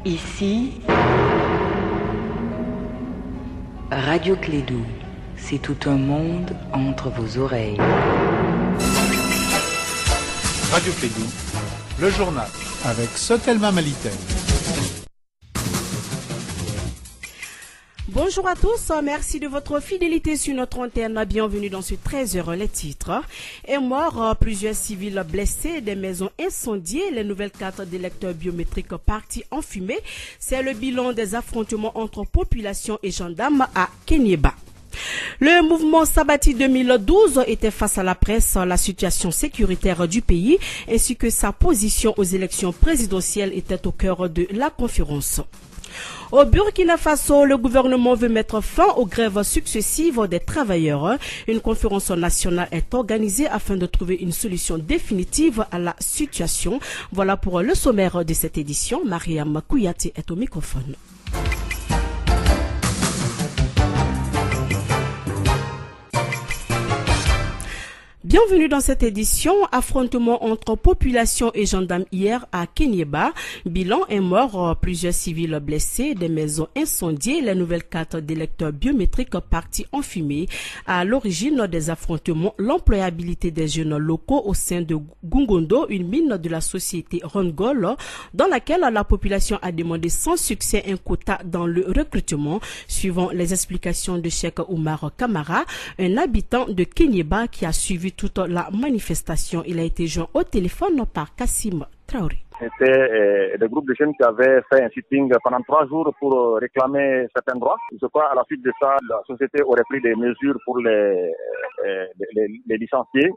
Ici, Radio Clédou, c'est tout un monde entre vos oreilles. Radio Clédou, le journal avec Sotelma Malitel. Bonjour à tous, merci de votre fidélité sur notre antenne. Bienvenue dans ce 13h. Les titres. Un mort, plusieurs civils blessés, des maisons incendiées, les nouvelles cartes d'électeurs biométriques parties en fumée. C'est le bilan des affrontements entre population et gendarmes à Kéniéba. Le mouvement Sabati 2012 était face à la presse, la situation sécuritaire du pays ainsi que sa position aux élections présidentielles était au cœur de la conférence. Au Burkina Faso, le gouvernement veut mettre fin aux grèves successives des travailleurs. Une conférence nationale est organisée afin de trouver une solution définitive à la situation. Voilà pour le sommaire de cette édition. Mariam Kouyaté est au microphone. Bienvenue dans cette édition. Affrontement entre population et gendarmes hier à Kéniéba. Bilan, un mort, plusieurs civils blessés, des maisons incendiées, les nouvelles cartes d'électeurs biométriques parties en fumée. À l'origine des affrontements, l'employabilité des jeunes locaux au sein de Gungondo, une mine de la société Rongol, dans laquelle la population a demandé sans succès un quota dans le recrutement, suivant les explications de Cheikh Oumar Kamara, un habitant de Kéniéba qui a suivi toute la manifestation. Il a été joint au téléphone par Kassim Traoré. C'était des groupes de jeunes qui avaient fait un sitting pendant 3 jours pour réclamer certains droits. Je crois à la suite de ça, la société aurait pris des mesures pour les licencier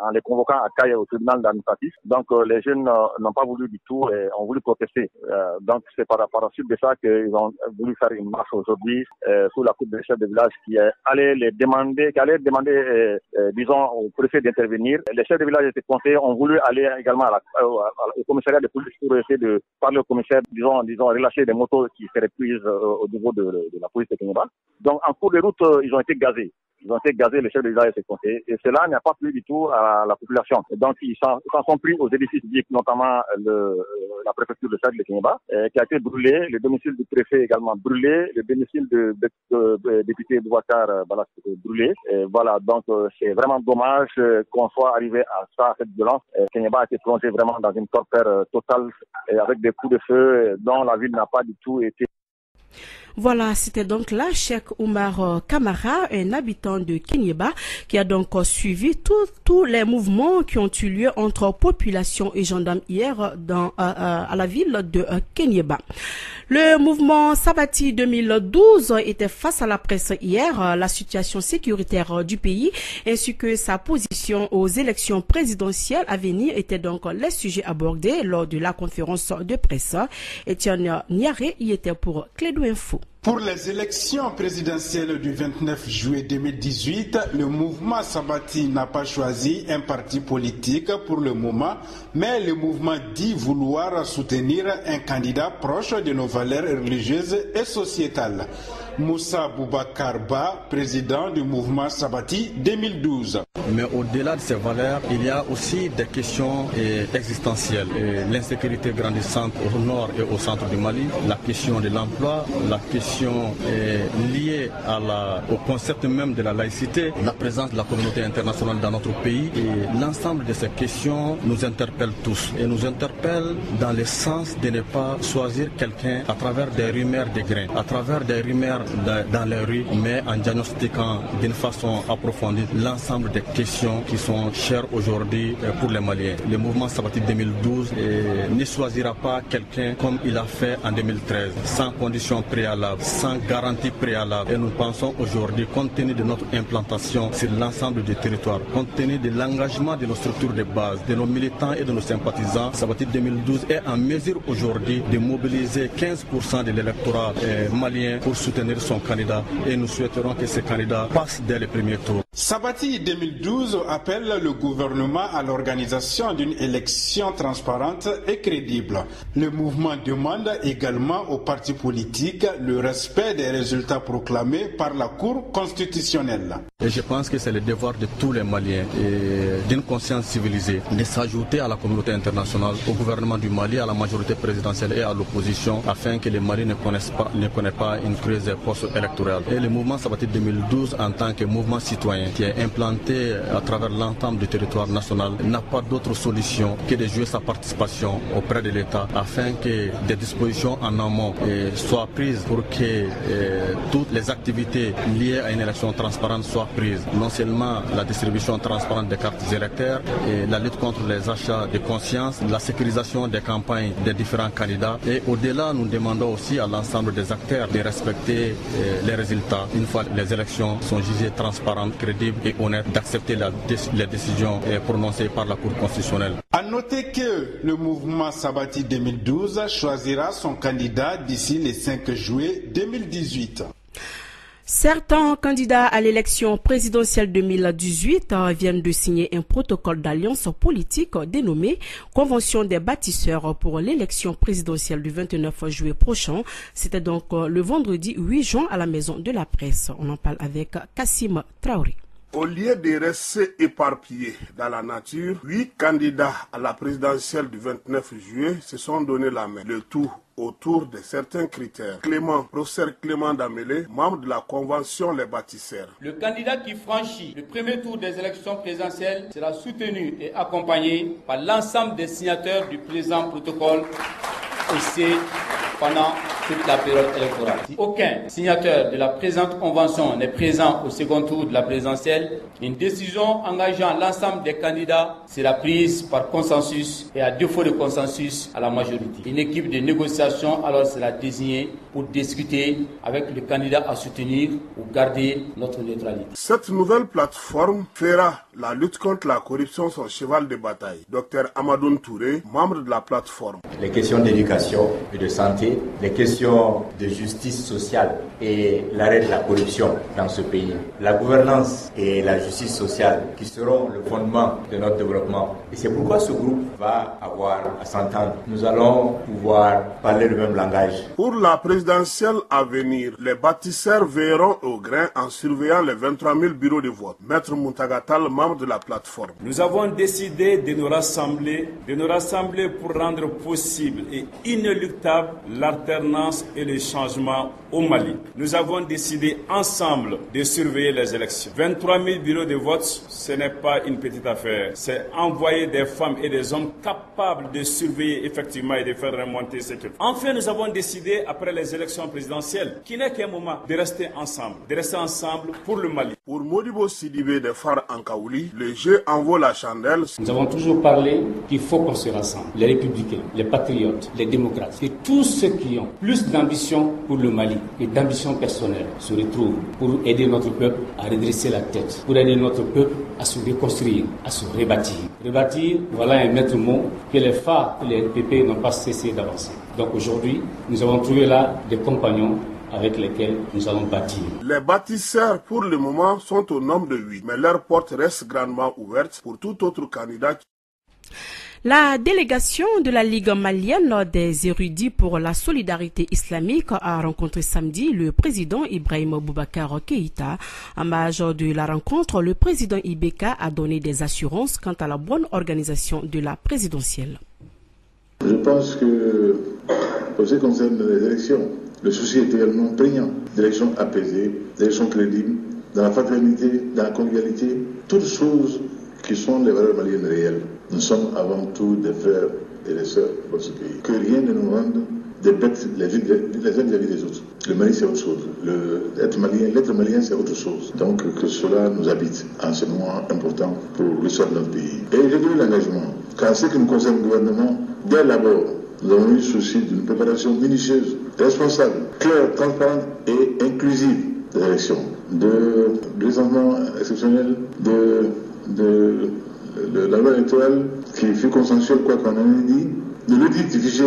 en les convoquant à Caille au tribunal administratif. Donc les jeunes n'ont pas voulu du tout et ont voulu protester. Donc c'est par la suite de ça qu'ils ont voulu faire une marche aujourd'hui sous la coupe des chefs de village qui allait demander, disons, au préfet d'intervenir. Les chefs de village étaient conseillés, ont voulu aller également au commissariat de police pour essayer de parler au commissaire, disons relâcher des motos qui seraient prises au niveau de la police de Kéniéba. Donc en cours de route, ils ont été gazés. Les chefs de village et ses conseillers. Et cela n'a pas plu du tout à la population. Et donc, ils s'en sont pris aux édifices publics, notamment la préfecture de Sac de Kéniéba, qui a été brûlé, le domicile du préfet également brûlé, le domicile de député Boubacar Balas brûlé. Et voilà, donc c'est vraiment dommage qu'on soit arrivé à ça, à cette violence. Kéniéba a été plongé vraiment dans une torpeur totale, avec des coups de feu dont la ville n'a pas du tout été. Voilà, c'était donc là Cheikh Oumar Kamara, un habitant de Kéniéba, qui a donc suivi tous les mouvements qui ont eu lieu entre population et gendarmes hier à la ville de Kéniéba. Le mouvement Sabati 2012 était face à la presse hier, la situation sécuritaire du pays ainsi que sa position aux élections présidentielles à venir étaient donc les sujets abordés lors de la conférence de presse. Etienne Niaré y était pour Clédou Info. Pour les élections présidentielles du 29 juillet 2018, le mouvement Sabati n'a pas choisi un parti politique pour le moment, mais le mouvement dit vouloir soutenir un candidat proche de nos valeurs religieuses et sociétales. Moussa Boubacar Ba, président du mouvement Sabati 2012. Mais au-delà de ces valeurs, il y a aussi des questions existentielles. L'insécurité grandissante au nord et au centre du Mali, la question de l'emploi, la question liée au concept même de la laïcité, la présence de la communauté internationale dans notre pays. Et l'ensemble de ces questions nous interpellent tous et nous interpellent dans le sens de ne pas choisir quelqu'un à travers des rumeurs de grains, à travers des rumeurs dans les rues, mais en diagnostiquant d'une façon approfondie l'ensemble des questions qui sont chères aujourd'hui pour les Maliens. Le mouvement Sabati 2012 ne choisira pas quelqu'un comme il a fait en 2013, sans conditions préalables, sans garantie préalable. Et nous pensons aujourd'hui, compte tenu de notre implantation sur l'ensemble du territoire, compte tenu de l'engagement de nos structures de base, de nos militants et de nos sympathisants, Sabati 2012 est en mesure aujourd'hui de mobiliser 15% de l'électorat malien pour soutenir son candidat et nous souhaiterons que ce candidat passe dès le premier tour. Sabati 2012 appelle le gouvernement à l'organisation d'une élection transparente et crédible. Le mouvement demande également aux partis politiques le respect des résultats proclamés par la Cour constitutionnelle. Et je pense que c'est le devoir de tous les Maliens et d'une conscience civilisée de s'ajouter à la communauté internationale, au gouvernement du Mali, à la majorité présidentielle et à l'opposition afin que le Mali ne connaisse pas une crise post-électorale. Et le mouvement Sabati 2012 en tant que mouvement citoyen qui est implanté à travers l'ensemble du territoire national n'a pas d'autre solution que de jouer sa participation auprès de l'État afin que des dispositions en amont soient prises pour que toutes les activités liées à une élection transparente soient prises. Non seulement la distribution transparente des cartes électeurs, et la lutte contre les achats de conscience, la sécurisation des campagnes des différents candidats et au-delà nous demandons aussi à l'ensemble des acteurs de respecter les résultats une fois les élections sont jugées transparentes, crédibles et honnête d'accepter les décisions prononcées par la Cour constitutionnelle. À noter que le mouvement Sabati 2012 choisira son candidat d'ici le 5 juillet 2018. Certains candidats à l'élection présidentielle 2018 viennent de signer un protocole d'alliance politique dénommé Convention des bâtisseurs pour l'élection présidentielle du 29 juillet prochain. C'était donc le vendredi 8 juin à la Maison de la Presse. On en parle avec Kassim Traoré. Au lieu de rester éparpillés dans la nature, 8 candidats à la présidentielle du 29 juillet se sont donné la main. Le tout autour de certains critères. Professeur Clément Damélé, membre de la Convention Les Bâtisseurs. Le candidat qui franchit le premier tour des élections présidentielles sera soutenu et accompagné par l'ensemble des signataires du présent protocole et pendant toute la période électorale. Si aucun signateur de la présente convention n'est présent au second tour de la présidentielle, une décision engageant l'ensemble des candidats sera prise par consensus et à défaut de consensus à la majorité. Une équipe de négociation alors sera désignée pour discuter avec le candidat à soutenir ou garder notre neutralité. Cette nouvelle plateforme fera la lutte contre la corruption son cheval de bataille. Dr Amadoun Touré, membre de la plateforme. Les questions d'éducation et de santé, les questions de justice sociale et l'arrêt de la corruption dans ce pays, la gouvernance et la justice sociale qui seront le fondement de notre développement. Et c'est pourquoi ce groupe va avoir à s'entendre. Nous allons pouvoir parler le même langage. Pour la présidentielle à venir, les bâtisseurs veilleront au grain en surveillant les 23 000 bureaux de vote. Maître Moutagatal, membre de la plateforme. Nous avons décidé de nous rassembler pour rendre possible et inéluctable l'alternance et le changement au Mali. Nous avons décidé ensemble de surveiller les élections. 23 000 bureaux de vote, ce n'est pas une petite affaire. C'est envoyer des femmes et des hommes capables de surveiller effectivement et de faire remonter ce qu'il faut. Enfin, nous avons décidé, après les élections présidentielles, qui n'est qu'un moment, de rester ensemble pour le Mali. Pour Modibo Sidibé de Phare Ankaouli, le jeu en vaut la chandelle. Nous avons toujours parlé qu'il faut qu'on se rassemble. Les républicains, les patriotes, les démocrates et tous ceux qui ont plus d'ambition pour le Mali et d'ambition personnelle se retrouvent pour aider notre peuple à redresser la tête, pour aider notre peuple à se reconstruire, à se rebâtir. Rebâtir, voilà un maître mot que les FA et les NPP n'ont pas cessé d'avancer. Donc aujourd'hui, nous avons trouvé là des compagnons avec lesquels nous allons bâtir. Les bâtisseurs, pour le moment, sont au nombre de 8, mais leurs portes restent grandement ouvertes pour tout autre candidat. La délégation de la Ligue malienne des érudits pour la solidarité islamique a rencontré samedi le président Ibrahim Boubacar Keïta. En marge de la rencontre, le président Ibeka a donné des assurances quant à la bonne organisation de la présidentielle. Je pense que, pour ce qui concerne les élections, le souci est également prégnant. D'élections apaisées, d'élections crédibles, dans la fraternité, dans la convivialité, toutes choses qui sont les valeurs maliennes réelles. Nous sommes avant tout des frères et des sœurs dans ce pays. Que rien ne nous rende des bêtes les uns vis-à-vis des autres. Le Mali, c'est autre chose. L'être malien, c'est autre chose. Donc, que cela nous habite en ce moment important pour l'histoire de notre pays. Et j'ai donné l'engagement qu'en ce qui nous concerne le gouvernement, dès l'abord, nous avons eu le souci d'une préparation minutieuse, responsable, claire, transparente et inclusive des élections, de recensement exceptionnel, de la loi électorale qui fut consensuelle, quoi qu'on en ait dit, de l'audit du fichier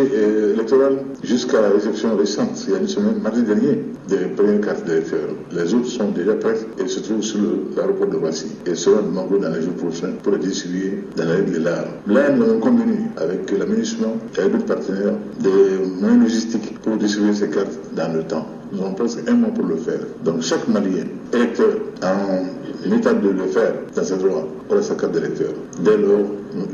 électoral jusqu'à la réception récente, il y a une semaine, mardi dernier, des premières cartes d'électeurs. Les autres sont déjà prêtes et se trouvent sur l'aéroport de Roissy et seront demandées dans les jours prochains pour les distribuer dans la règle de l'art. Là, nous avons convenu avec le ministère et avec d'autres partenaires des moyens logistiques pour distribuer ces cartes dans le temps. Nous avons presque un mois pour le faire. Donc chaque Malien électeur en état de le faire dans ses droits aura sa carte d'électeur. Dès lors,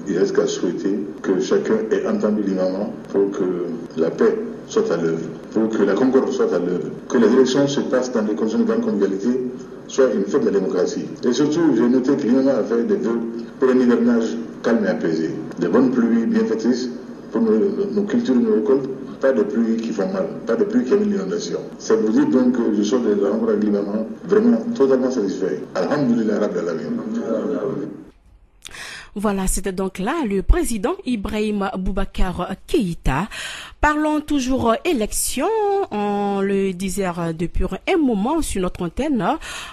il reste qu'à souhaiter que chacun ait entendu l'imam pour que la paix soit à l'œuvre, pour que la concorde soit à l'œuvre, que les élections se passent dans des conditions de grande convivialité, soit une fête de la démocratie. Et surtout, j'ai noté que l'imam a fait des vœux pour un hivernage calme et apaisé, de bonnes pluies bienfaitrices pour nos cultures, nos récoltes. Pas de pluie qui font mal, pas de pluie qui amène l'inondation. Ça vous dit donc que je sors de la rencontre avec l'imam vraiment totalement satisfait. Alhamdulillah Rabbil Alamin. Voilà, c'était donc là le président Ibrahim Boubacar Keïta. Parlons toujours élection. On le disait depuis un moment sur notre antenne.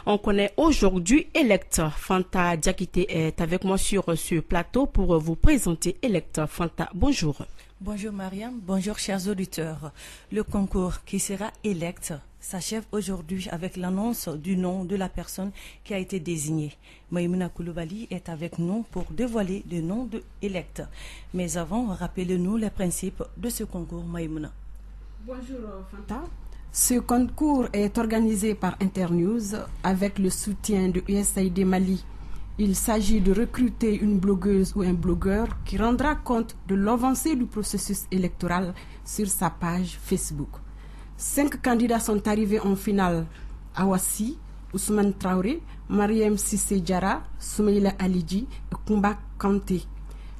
On connaît aujourd'hui Elect. Fanta Diakité est avec moi sur ce plateau pour vous présenter Elect. Fanta, bonjour. Bonjour Mariam, bonjour chers auditeurs. Le concours qui sera Elect s'achève aujourd'hui avec l'annonce du nom de la personne qui a été désignée. Maïmouna Koulibaly est avec nous pour dévoiler le nom de Elect. Mais avant, rappelez-nous les principes de ce concours, Maïmouna. Bonjour Fanta. Ce concours est organisé par Internews avec le soutien de USAID Mali. Il s'agit de recruter une blogueuse ou un blogueur qui rendra compte de l'avancée du processus électoral sur sa page Facebook. 5 candidats sont arrivés en finale. Awassi, Ousmane Traoré, Mariam Sissé Diarra, Soumeila Alidji et Koumba Kanté.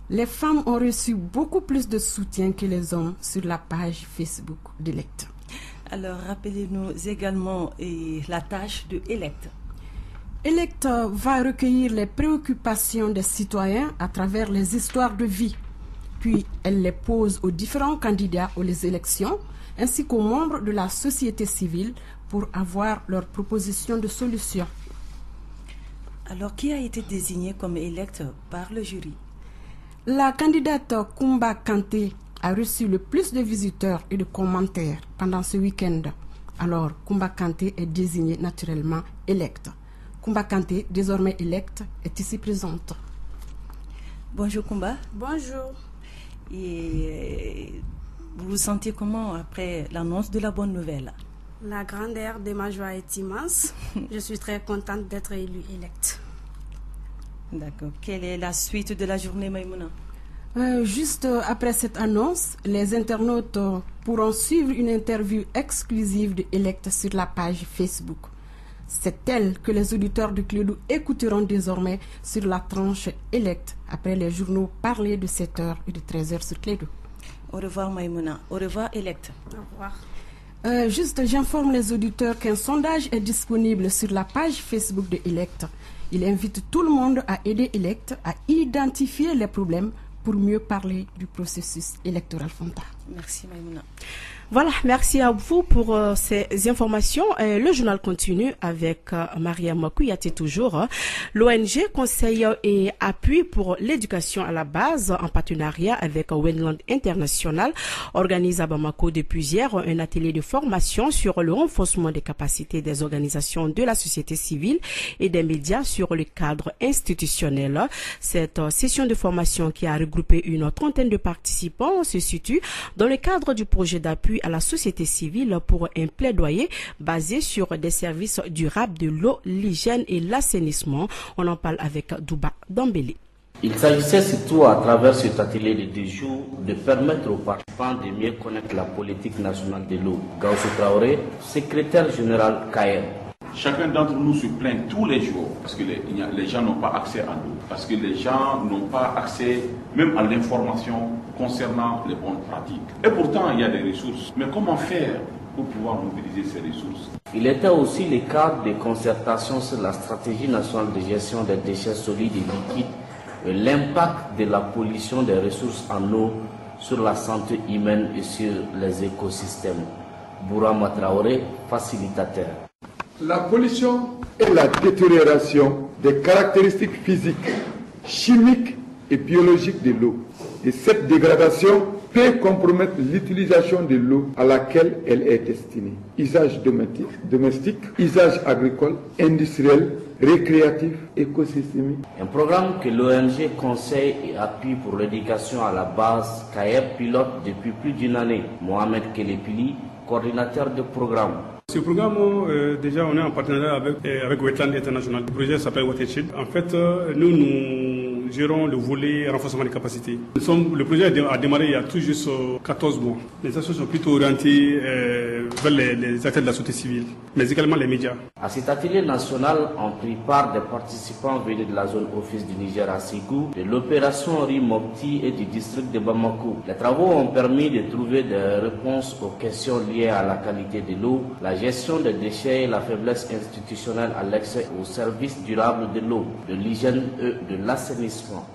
Les femmes ont reçu beaucoup plus de soutien que les hommes sur la page Facebook d'Elect. Alors, rappelez-nous également la tâche de Elect. Elect va recueillir les préoccupations des citoyens à travers les histoires de vie. Puis, elle les pose aux différents candidats aux élections, ainsi qu'aux membres de la société civile pour avoir leurs propositions de solutions. Alors, qui a été désigné comme Elect par le jury? La candidate Koumba Kanté a reçu le plus de visiteurs et de commentaires pendant ce week-end. Alors, Koumba Kanté est désignée naturellement Elect. Koumba Kanté, désormais Elect, est ici présente. Bonjour Koumba. Bonjour. Et vous vous sentez comment après l'annonce de la bonne nouvelle? La grandeur de ma joie est immense. Je suis très contente d'être élue Elect. D'accord. Quelle est la suite de la journée, Maïmouna? Juste après cette annonce, les internautes pourront suivre une interview exclusive de Elect sur la page Facebook. C'est elle que les auditeurs de Clédou écouteront désormais sur la tranche Elect après les journaux parlés de 7h et de 13h sur Clédou. Au revoir Maïmouna. Au revoir Elect. Au revoir. Juste, j'informe les auditeurs qu'un sondage est disponible sur la page Facebook de Elect. Il invite tout le monde à aider Elect à identifier les problèmes pour mieux parler du processus électoral Fanta. Merci Maïmouna. Voilà, merci à vous pour ces informations. Le journal continue avec Mariam Kouyaté toujours. L'ONG Conseil et Appui pour l'éducation à la base, en partenariat avec Wendland International, organise à Bamako depuis hier un atelier de formation sur le renforcement des capacités des organisations de la société civile et des médias sur le cadre institutionnel. Cette session de formation qui a regroupé une trentaine de participants se situe dans le cadre du projet d'appui à la société civile pour un plaidoyer basé sur des services durables de l'eau, l'hygiène et l'assainissement. On en parle avec Douba Dambélé. Il s'agissait surtout à travers cet atelier de 2 jours de permettre aux participants de mieux connaître la politique nationale de l'eau. Gaussou Traoré, secrétaire général CAER. Chacun d'entre nous se plaint tous les jours parce que les gens n'ont pas accès à l'eau, parce que les gens n'ont pas accès même à l'information concernant les bonnes pratiques. Et pourtant, il y a des ressources. Mais comment faire pour pouvoir mobiliser ces ressources? Il était aussi le cadre de concertation sur la stratégie nationale de gestion des déchets solides et liquides et l'impact de la pollution des ressources en eau sur la santé humaine et sur les écosystèmes. Bourama Traoré, facilitateur. La pollution et la détérioration des caractéristiques physiques, chimiques et biologiques de l'eau. Et cette dégradation peut compromettre l'utilisation de l'eau à laquelle elle est destinée. Usage domestique, usage agricole, industriel, récréatif, écosystémique. Un programme que l'ONG conseille et appuie pour l'éducation à la base, CAEP pilote depuis plus d'une année. Mohamed Kelepili, coordinateur de programme. Ce programme, déjà, on est en partenariat avec Wetland International. Le projet s'appelle Watershed. En fait, nous gérons le volet renforcement des capacités. Le projet a démarré il y a tout juste 14 mois. Les actions sont plutôt orientées vers les acteurs de la société civile, mais également les médias. À cet atelier national, ont pris part des participants venus de la zone office du Niger à Ségou, de l'opération Rimopti et du district de Bamako. Les travaux ont permis de trouver des réponses aux questions liées à la qualité de l'eau, la gestion des déchets et la faiblesse institutionnelle à l'accès aux services durables de l'eau, de l'hygiène et de l'assainissement.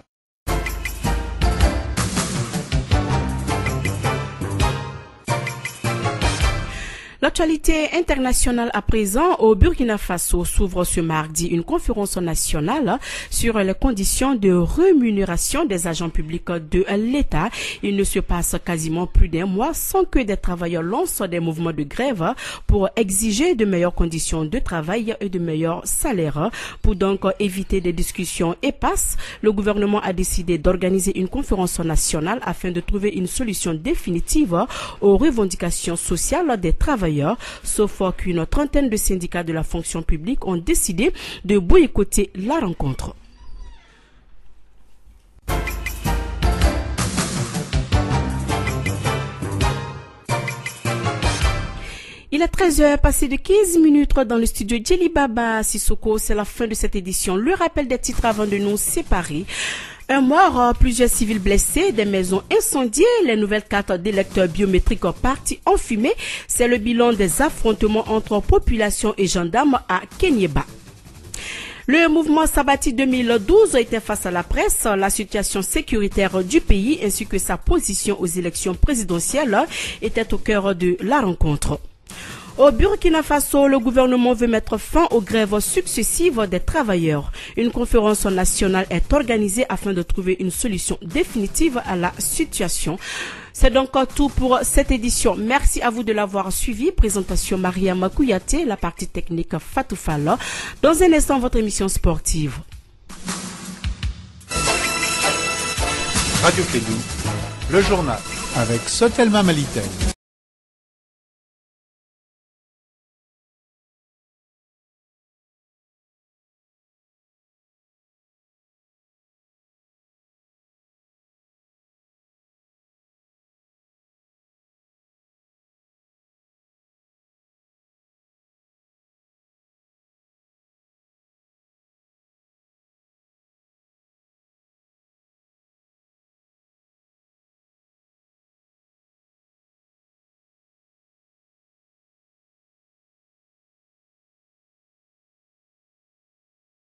L'actualité internationale à présent, au Burkina Faso s'ouvre ce mardi une conférence nationale sur les conditions de rémunération des agents publics de l'État. Il ne se passe quasiment plus d'un mois sans que des travailleurs lancent des mouvements de grève pour exiger de meilleures conditions de travail et de meilleurs salaires. Pour donc éviter des discussions épasses, le gouvernement a décidé d'organiser une conférence nationale afin de trouver une solution définitive aux revendications sociales des travailleurs. Sauf qu'une trentaine de syndicats de la fonction publique ont décidé de boycotter la rencontre. Il est 13h, passé de 15 minutes dans le studio Djeli Baba Sissoko. C'est la fin de cette édition. Le rappel des titres avant de nous séparer. Un mort, plusieurs civils blessés, des maisons incendiées, les nouvelles cartes d'électeurs biométriques parties en fumée. C'est le bilan des affrontements entre population et gendarmes à Kenyeba. Le mouvement Sabati 2012 était face à la presse. La situation sécuritaire du pays ainsi que sa position aux élections présidentielles était au cœur de la rencontre. Au Burkina Faso, le gouvernement veut mettre fin aux grèves successives des travailleurs. Une conférence nationale est organisée afin de trouver une solution définitive à la situation. C'est donc tout pour cette édition. Merci à vous de l'avoir suivi. Présentation Maria Makouyate, la partie technique Fatou Falla. Dans un instant, votre émission sportive. Radio Clédou, le journal avec Sotelma Malitel.